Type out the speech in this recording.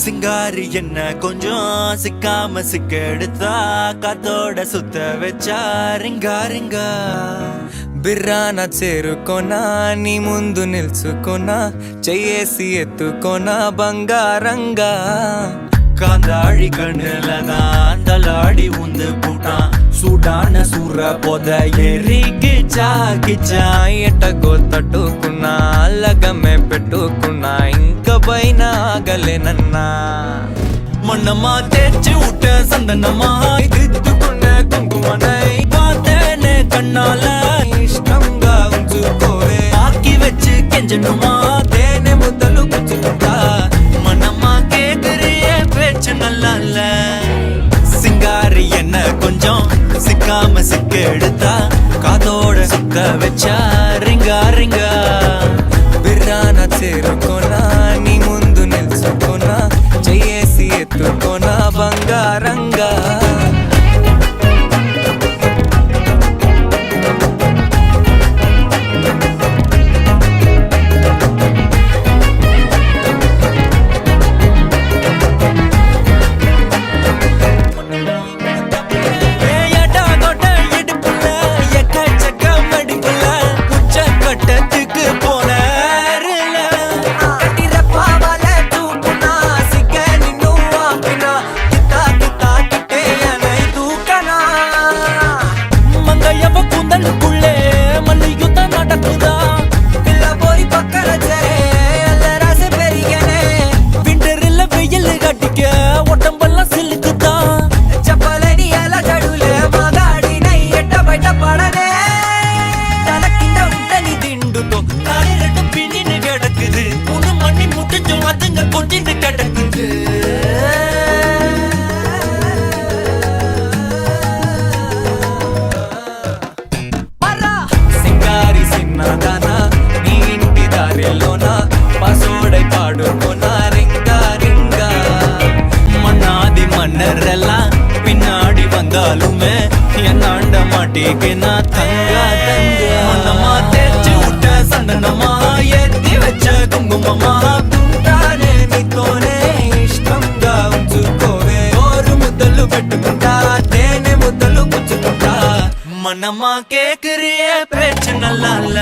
சிங்காரி என்ன கொஞ்சம் சிக்காம சிக்க எடுத்தா காத்தோட சுத்த வச்சா రింగా రింగా బిర్రాన చేరుకోనా నీ ముందు నిల్చుకోనా చెయ్యేసి ఎత్తుకోనా బంగారంగా காந்தாழி கண்ணுலதான் தலாடி உந்து போட்டான் சூடான சூற போத எரிக்கிச்சா கிச்சா ఎట్టగో తట్టుకున్నా లగమే పెట్టుకున్నా ఇంక పైన ఆగలేనన్నా மண்ணமா தேய்ச்சி விட்ட சந்தனமா దిద్దుకున్న కుంకుమనై பார்த்தேனே கண்ணால ఇష్టంగా ఉంచుకోవే ஆக்கி வச்சு கெஞ்சணுமா తేనె ముద్దలు గుచ్చుకుంటా மனமா கேக்குறிய பேச்சு நல்லா இல்ல சிங்காரி என்ன கொஞ்சம் சிக்காம சிக்க எடுத்தா காதோட சுத்த வச்சா రింగా రింగా బిర్రాన చేరుకోనా నీ ముందు నిల్చుకోనా చెయ్యేసి ఎత్తుకోనా బంగారంగా பின்னாடி வந்தாலுமே என்னாண்ட மாட்டேனா தங்கா தங்க மனமா தேய்ச்சி விட்ட சந்தனமா ஏத்தி வச்ச குங்குமமா కుంటానే నీతోనే ఇష్టంగా ఉంచుకోవే ఓరు ముద్దలు పెట్టుకుంటా తేనె ముద్దలు గుచ్చుకుంటా மனமா கேக்குறிய பேச்சு நல்லா இல்ல